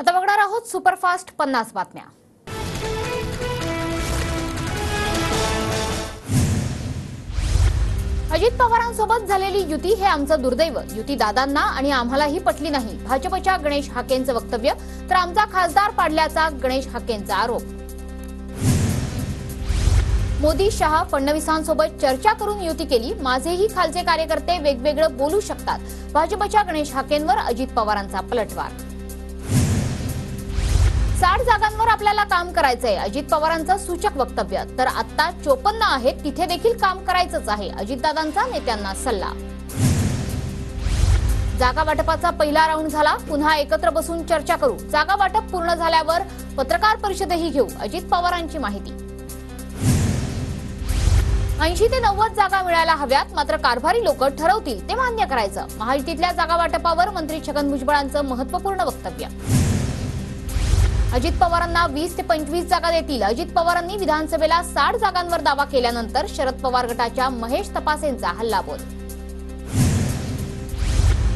आता बघणार आहोत सुपरफास्ट 50 बातम्या। अजित पवारांसोबत झालेली युती हे आमचं दुर्दैव। युती दादांना आणि आम्हालाही पटली नाही। भाजपच्या गणेश हाकेंचं वक्तव्य तर आमचा खासदार पाडल्याचा गणेश हाकेंचा आरोप। मोदी शहा फडणवीसांसोबत चर्चा करून युती केली। माझेही खालचे कार्यकर्ते वेगवेगळं बोलू शकतात। भाजपच्या गणेश हाकेंवर अजित पवारांचा पलटवार। 60 जागांवर आपल्याला काम करायचंय, अजित पवारांचं सूचक वक्तव्य। तर आता 54 आहेत, तिथे देखील काम करायचंच आहे, अजितदादांचा नेत्यांना सल्ला। जागा वाटपाचा पहिला राऊंड झाला, पुन्हा एकत्र बसून चर्चा करू। जागा वाटप पूर्ण झाल्यावर पत्रकार परिषदही घेऊ, अजित पवारांची माहिती। 80 ते 90 जागा मिळायला हव्यात, मात्र कारभारी लोक ठरवतील ते मान्य करायचं। महायुतीतल्या जागा वाटपावर मंत्री छगन भुजबळांचं महत्त्वपूर्ण वक्तव्य। अजित पवारांना 20 ते 25 जागा देतील। अजित पवारांनी विधानसभेला 60 जागांवर दावा केल्यानंतर शरद पवार गटाच्या महेश तपासेंचा हल्लाबोल।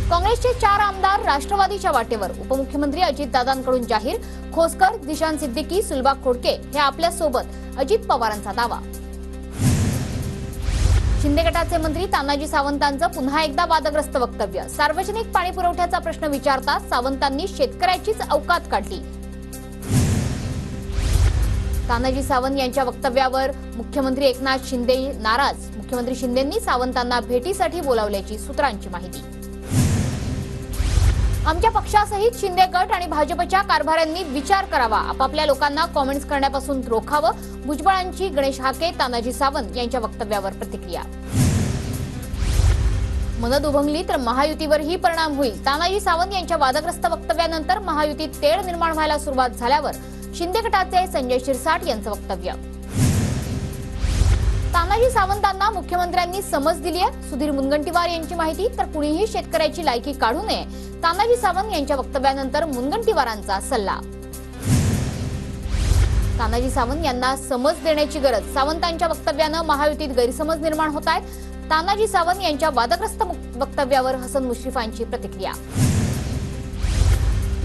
काँग्रेसचे 4 आमदार राष्ट्रवादीच्या वाटेवर, उपमुख्यमंत्री अजितदादांकडून जाहीर। खोसकर, दिशान सिद्दीकी, सुलभा खोडके हे आपल्या सोबत, अजित पवारांचा दावा। शिंदे गटाचे मंत्री तानाजी सावंतांचं पुन्हा एकदा वादग्रस्त वक्तव्य। सार्वजनिक पाणी पुरवठ्याचा प्रश्न विचारता सावंतांनी शेतकऱ्याचीच अवकात काढली। तानाजी सावंत यांच्या वक्तव्यावर मुख्यमंत्री एकनाथ शिंदे नाराज। मुख्यमंत्री शिंदेंनी सावंतांना भेटीसाठी बोलावल्याची सूत्रांची माहिती। आमच्या पक्षासहित शिंदे गट आणि भाजपच्या कारभाऱ्यांनी विचार करावा, आपापल्या लोकांना कॉमेंट्स करण्यापासून रोखावं। भुजबळांची गणेश हाके, तानाजी सावंत यांच्या वक्तव्यावर प्रतिक्रिया। मनद उभंगली तर महायुतीवरही परिणाम होईल। तानाजी सावंत यांच्या वादग्रस्त वक्तव्यानंतर महायुतीत तेढ निर्माण व्हायला सुरुवात झाल्यावर शिंदे गटाचे संजय शिरसाट यांचं वक्तव्य। तानाजी सावंतांना मुख्यमंत्र्यांनी समज दिली आहे, सुधीर मुनगंटीवार यांची माहिती। तर कुणीही शेतकऱ्याची लायकी काढू नये, तानाजी सावंत यांच्या वक्तव्यानंतर मुनगंटीवारांचा सल्ला। तानाजी सावंत यांना समज देण्याची गरज, सावंतांच्या वक्तव्यानं महायुतीत गैरसमज निर्माण होत आहेत। तानाजी सावंत यांच्या वादग्रस्त वक्तव्यावर हसन मुश्रीफांची प्रतिक्रिया।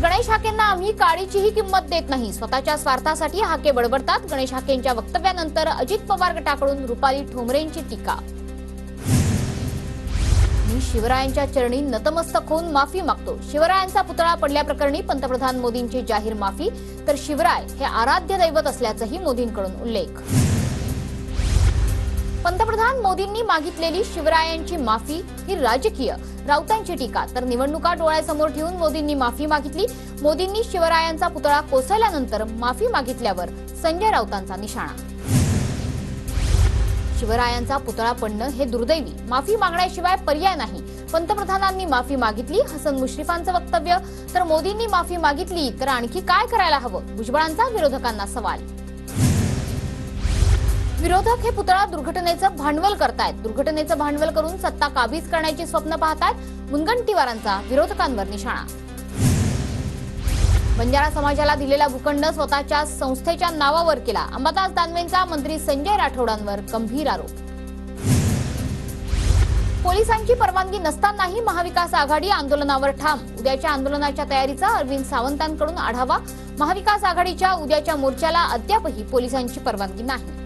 गणेश हाकेंना आम्ही काळीचीही किंमत देत नाही, स्वतःच्या स्वार्थासाठी हाके बडबडतात। गणेश हाकेंच्या वक्तव्यानंतर अजित पवार गटाकडून रुपाली ठोंबरेंची टीका। मी शिवरायांच्या चरणी नतमस्तक होऊन माफी मागतो। शिवरायांचा पुतळा पडल्याप्रकरणी पंतप्रधान मोदींची जाहीर माफी। तर शिवराय हे आराध्य दैवत असल्याचंही मोदींकडून उल्लेख। पंतप्रधान मोदींनी मागितलेली शिवरायांची माफी ही राजकीय, राऊतांची टीका। तर निवडणुका डोळ्यासमोर ठेवून मोदींनी माफी मागितली। मोदींनी शिवरायांचा पुतळा कोसळल्यानंतर माफी मागितल्यावर संजय राऊतांचा निशाणा। शिवरायांचा पुतळा पडणं हे दुर्दैवी, माफी मागण्याशिवाय पर्याय नाही। पंतप्रधानांनी माफी मागितली, हसन मुश्रीफांचं वक्तव्य। तर मोदींनी माफी मागितली तर आणखी काय करायला हवं, भुजबळांचा विरोधकांना सवाल। विरोधक हे पुतळा दुर्घटनेचं भांडवल करतायत, दुर्घटनेचं भांडवल करून सत्ता काबीज करण्याची स्वप्न पाहतायत। मुनगंटीवारांचा विरोधकांवर निशाणा। बंजारा समाजाला दिलेला भूखंड स्वतःच्या संस्थेच्या नावावर केला, अंबादास दानवेंचा मंत्री संजय राठोडांवर गंभीर आरोप। पोलिसांची परवानगी नसतानाही महाविकास आघाडी आंदोलनावर ठाम। उद्याच्या आंदोलनाच्या तयारीचा अरविंद सावंतांकडून आढावा। महाविकास आघाडीच्या उद्याच्या मोर्चाला अद्यापही पोलिसांची परवानगी नाही।